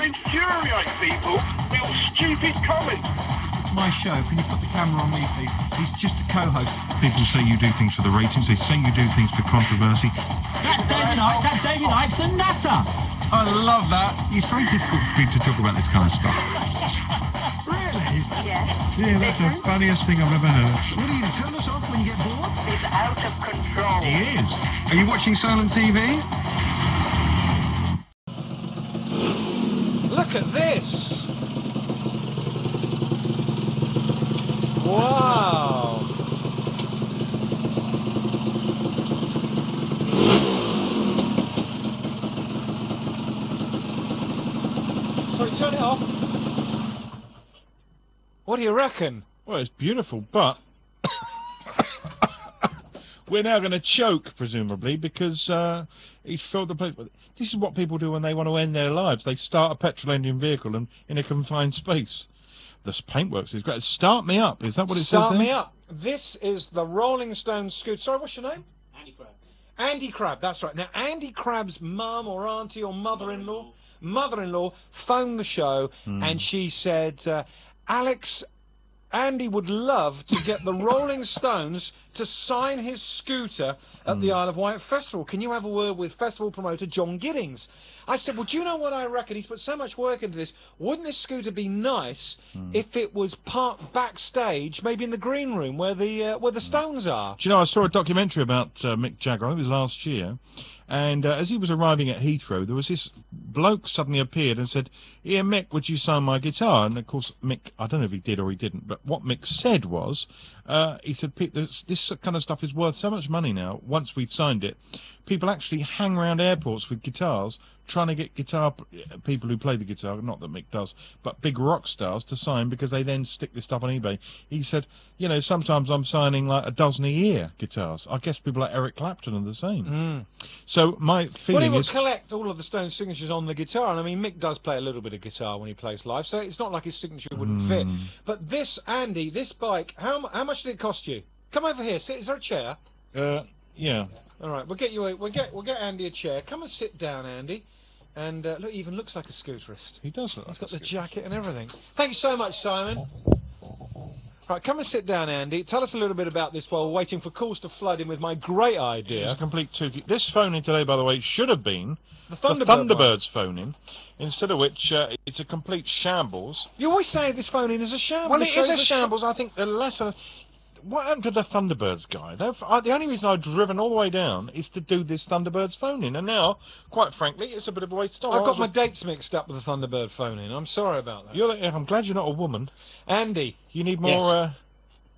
infuriate people with your stupid comments. It's my show. Can you put the camera on me, please? He's just a co-host. People say you do things for the ratings. They say you do things for controversy. That David Icke's a nutter. I love that. It's very difficult for me to talk about this kind of stuff. Really? Yes. Yeah, that's the funniest thing I've ever heard. What do you do? Turn us off when you get bored? It's out of control. He is. Are you watching Silent TV? Look at this! Wow! Sorry, turn it off. What do you reckon? Well, it's beautiful, but we're now going to choke, presumably, because he's filled the place. This is what people do when they want to end their lives. They start a petrol engine vehicle and in a confined space. This paintworks is great. Start me up. Is that what it says? Start me up. This is the Rolling Stones scooter. Sorry, what's your name? Andy Crab. Andy Crab, that's right. Now, Andy Crab's mum or auntie or mother-in-law phoned the show and she said, Alex, Andy would love to get the Rolling Stones to sign his scooter at the Isle of Wight Festival. Can you have a word with festival promoter John Giddings? I said, well, do you know what I reckon? He's put so much work into this. Wouldn't this scooter be nice if it was parked backstage, maybe in the green room where the Stones are? Do you know, I saw a documentary about Mick Jagger, I think it was last year, and as he was arriving at Heathrow, there was this bloke suddenly appeared and said, "Here, Mick, would you sign my guitar?" And, of course, Mick, I don't know if he did or he didn't, but what Mick said was, he said, "Pete, this kind of stuff is worth so much money now, once we've signed it. People actually hang around airports with guitars trying to get people who play the guitar, not that Mick does, but big rock stars to sign because they then stick this stuff on eBay." He said, you know, sometimes I'm signing like a dozen a year guitars. I guess people like Eric Clapton are the same. So my feeling Well, he is... will collect all of the Stones' signatures on the guitar, and I mean, Mick does play a little bit of guitar when he plays live, so it's not like his signature wouldn't fit. But this, Andy, this bike, how much did it cost you? Come over here. Sit. Is there a chair? Yeah. All right, we'll get you. We'll get Andy a chair. Come and sit down, Andy. And look, he even looks like a scooterist. He does look like He's got a the scooterist. jacket and everything. Thank you so much, Simon. Right, come and sit down, Andy. Tell us a little bit about this while we're waiting for calls to flood in with my great idea. It's a complete tookie. This phone-in today, by the way, should have been The the Thunderbird Thunderbirds phone-in, instead of which it's a complete shambles. You always say this phone-in is a shambles. Well, it The is show's a shambles. I think the lesson... What happened to the Thunderbirds guy? The only reason I've driven all the way down is to do this Thunderbirds phone-in, and now, quite frankly, it's a bit of a waste of time. I've got my dates mixed up with the Thunderbird phone-in. I'm sorry about that. I'm glad you're not a woman. Andy, You need more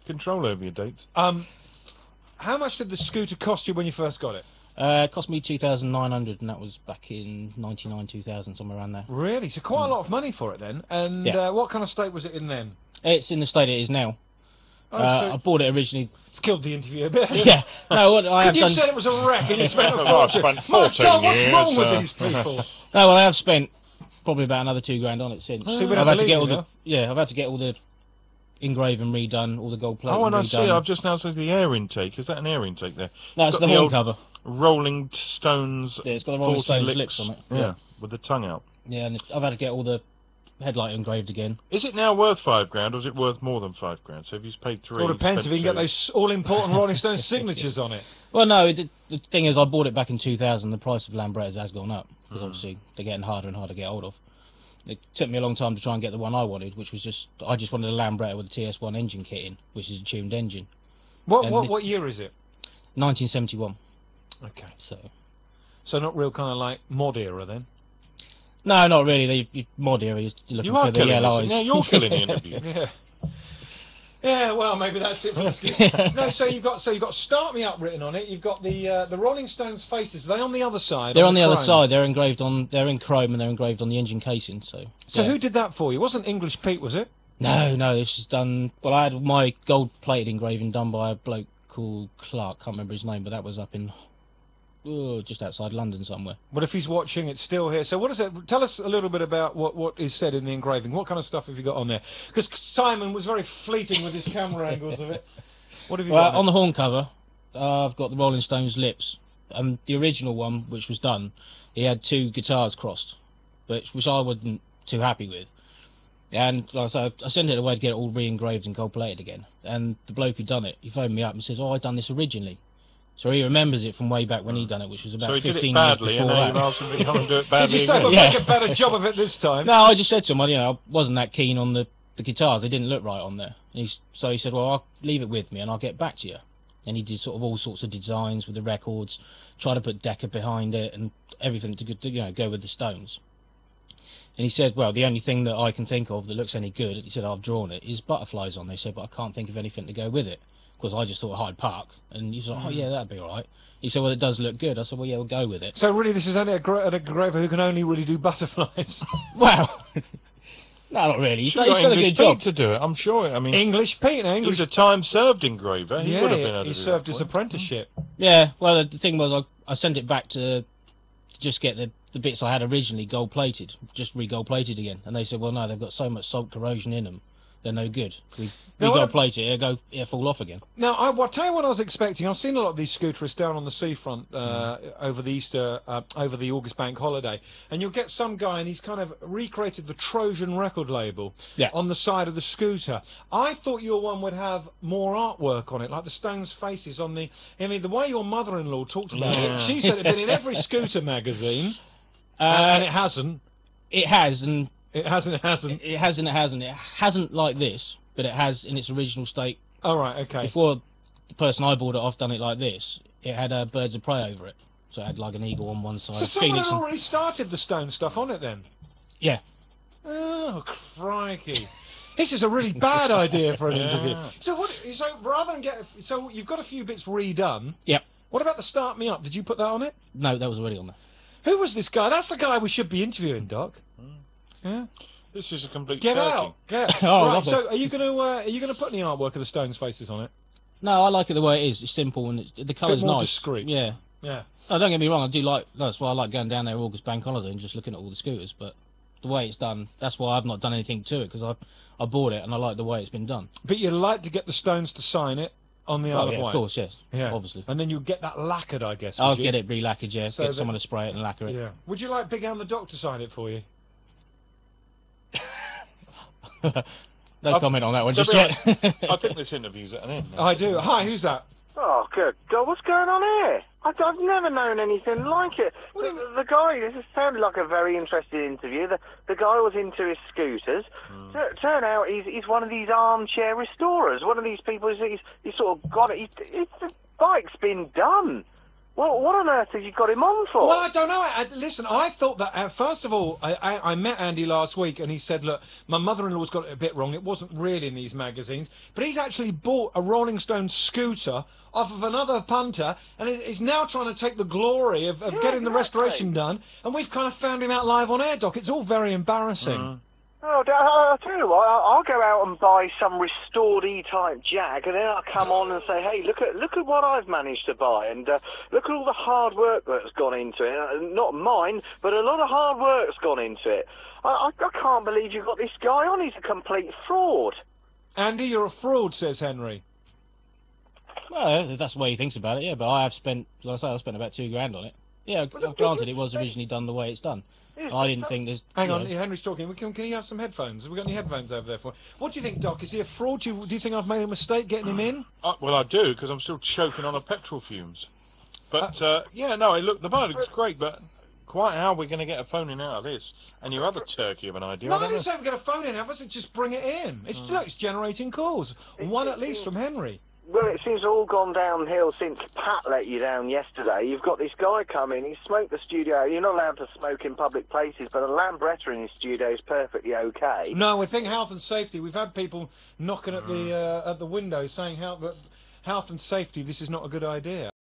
control over your dates. how much did the scooter cost you when you first got it? It cost me 2,900, and that was back in 99, 2000, somewhere around there. Really? So quite a lot of money for it then. And Yeah. what kind of state was it in then? It's in the state it is now. So I bought it originally. it's killed the interview a bit. Yeah, no, what I have You done. said it was a wreck and you spent a Well, I've fortune. spent My 14 God, what's years, wrong with these people? No, well, I have spent probably about another $2,000 on it since. See, we don't I've had to believe get you all now. I've had to get all the engraving redone, all the gold plating Oh, and I redone. see. I've just now said the air intake. Is that an air intake there? No, it's got the horn old cover. Rolling Stones. Yeah, it's got the Rolling 40 Stones licks. lips on it. Yeah, with the tongue out. Yeah, and I've had to get all the headlight engraved again. Is it now worth £5,000, or is it worth more than £5,000? So if you paid three, All depends if spent you can get two. those all-important Rolling Stones signatures on it. Well, no, the thing is, I bought it back in 2000. The price of Lambrettas has gone up because obviously they're getting harder and harder to get hold of. It took me a long time to try and get the one I wanted, which was I just wanted a Lambretta with a TS1 engine kit in, which is a tuned engine. What year is it? 1971. Okay. So not real kind of like mod era then? no, not really. The mod era, you're looking You are for the killing yellow this. eyes. Yeah, you're killing the interview. Yeah. Yeah, well, maybe that's it for the skits. No, so you've got "Start Me Up" written on it. You've got the Rolling Stones faces. Are they on the other side? They're on the other chrome? side. They're engraved on. They're in chrome and they're engraved on the engine casing. So yeah. Who did that for you? It wasn't English Pete, was it? No, this is done. Well, I had my gold-plated engraving done by a bloke called Clark. Can't remember his name, but that was up in just outside London somewhere. But if he's watching, it's still here. So what is it? Tell us a little bit about what is said in the engraving. What kind of stuff have you got on there? Because Simon was very fleeting with his camera angles of it. What have you got On the horn cover, I've got the Rolling Stones lips. The original one, which was done, he had two guitars crossed, which I wouldn't too happy with. And like I said, I sent it away to get it all re-engraved and gold-plated again. And the bloke who done it, he phoned me up and says, "Oh, I done this originally." So he remembers it from way back when he done it, which was about So he 15 did it years badly, before and now that. you've asked him to come and do it badly Did you say again. we'll Yeah. make a better job of it this time? No, I just said to him, I wasn't that keen on the guitars. They didn't look right on there. And so he said, "Well, I'll leave it with me and I'll get back to you." And he did sort of all sorts of designs with the records, try to put Decca behind it and everything to go with the Stones. And he said, "Well, the only thing that I can think of that looks any good," he said, "I've drawn it, is butterflies on." They said, "But I can't think of anything to go with it." Because I just thought Hyde Park. And he was like, "Oh, yeah, that'd be all right." He said, "Well, it does look good." I said, "Well, yeah, we'll go with it." So really, this is only an engraver who can only really do butterflies. Well, no, not really. He's Should done have a got English good job. Pete to do it, I'm sure. I mean, English Pete, no, English. he's a time-served engraver. He would have been able to he do served that his for you. apprenticeship. Yeah, well, the thing was, I sent it back to just get the bits I had originally gold-plated, just re-gold-plated again. And they said, "Well, no, they've got so much salt corrosion in them, they're no good. We gold-plate it, it'll fall off again." Now, I'll tell you what I was expecting. I've seen a lot of these scooterists down on the seafront over the August bank holiday, and you'll get some guy and he's kind of recreated the Trojan record label on the side of the scooter. I thought your one would have more artwork on it, like the Stones' faces on the. I mean, the way your mother-in-law talked about it, she said it'd been in every scooter magazine, and it hasn't. It has, and It hasn't. It hasn't. it hasn't. It hasn't. It hasn't like this, but it has in its original state. All right. Okay. Before the person I bought it off done it like this, it had birds of prey over it. So it had like an eagle on one side. So someone Phoenix had and- already started the Stone stuff on it then. Yeah. Oh, crikey. This is a really bad idea for an interview. So what? So rather than so you've got a few bits redone. Yep. What about the Start Me Up? Did you put that on it? No, that was already on there. Who was this guy? That's the guy we should be interviewing, Doc. Yeah. This is a complete Get turkey. out. Get out. Oh, right. lovely. So are you gonna put any artwork of the Stones' faces on it? No, I like it the way it is. It's simple and the colour's more nice. discreet. Yeah. Yeah. Oh, don't get me wrong. I do like. That's why I like going down there August bank holiday and just looking at all the scooters. But the way it's done, that's why I've not done anything to it because I bought it and I like the way it's been done. But you'd like to get the Stones to sign it on the Isle of Yeah, Wight. of course, yes. Yeah. Obviously. And then you get that lacquered, I guess. I'll would you? get it re-lacquered, yeah. So Get that- someone to spray it and lacquer it. Yeah. Would you like Big Al the Doc to sign it for you? No comment on that one To just be yet. I think this interview's at an end. now. I do. Hi, who's that? Oh, good God, what's going on here? I've never known anything like it. What do you The guy, this sounded like a very interesting interview. The guy was into his scooters. Turn out he's one of these armchair restorers. One of these people, he's sort of got it. The bike's been done. What on earth have you got him on for? Well, I don't know. Listen, I thought that, first of all, I met Andy last week and he said, look, my mother-in-law's got it a bit wrong. It wasn't really in these magazines. But he's actually bought a Rolling Stone scooter off of another punter and is now trying to take the glory of getting the restoration done. And we've kind of found him out live on air, Doc. It's all very embarrassing. Oh, I'll tell you what, I'll go out and buy some restored E-type Jag, and then I'll come on and say, hey, look at what I've managed to buy, and look at all the hard work that's gone into it. Not mine, but a lot of hard work's gone into it. I can't believe you've got this guy on. He's a complete fraud. Andy, you're a fraud, says Henry. Well, if that's the way he thinks about it, yeah. But I have spent, like I say, I spent about $2,000 on it. Yeah, granted, it was originally done the way it's done. I didn't think there's... Hang on, Henry's talking. Can you have some headphones? Have we got any headphones over there for? What do you think, Doc? Is he a fraud? Do you think I've made a mistake getting him in? Well, I do, because I'm still choking on the petrol fumes. But, yeah, no, the bike looks great, but quite how we're going to get a phone in out of this? And your other turkey of an idea. No, I I don't didn't know. say we get a phone in. I said just bring it in. It's generating calls. One at least from Henry. Well, it seems all gone downhill since Pat let you down yesterday. You've got this guy come in, he smoked the studio. You're not allowed to smoke in public places, but a Lambretta in his studio is perfectly okay. No, we think health and safety. We've had people knocking at the window saying health and safety. This is not a good idea.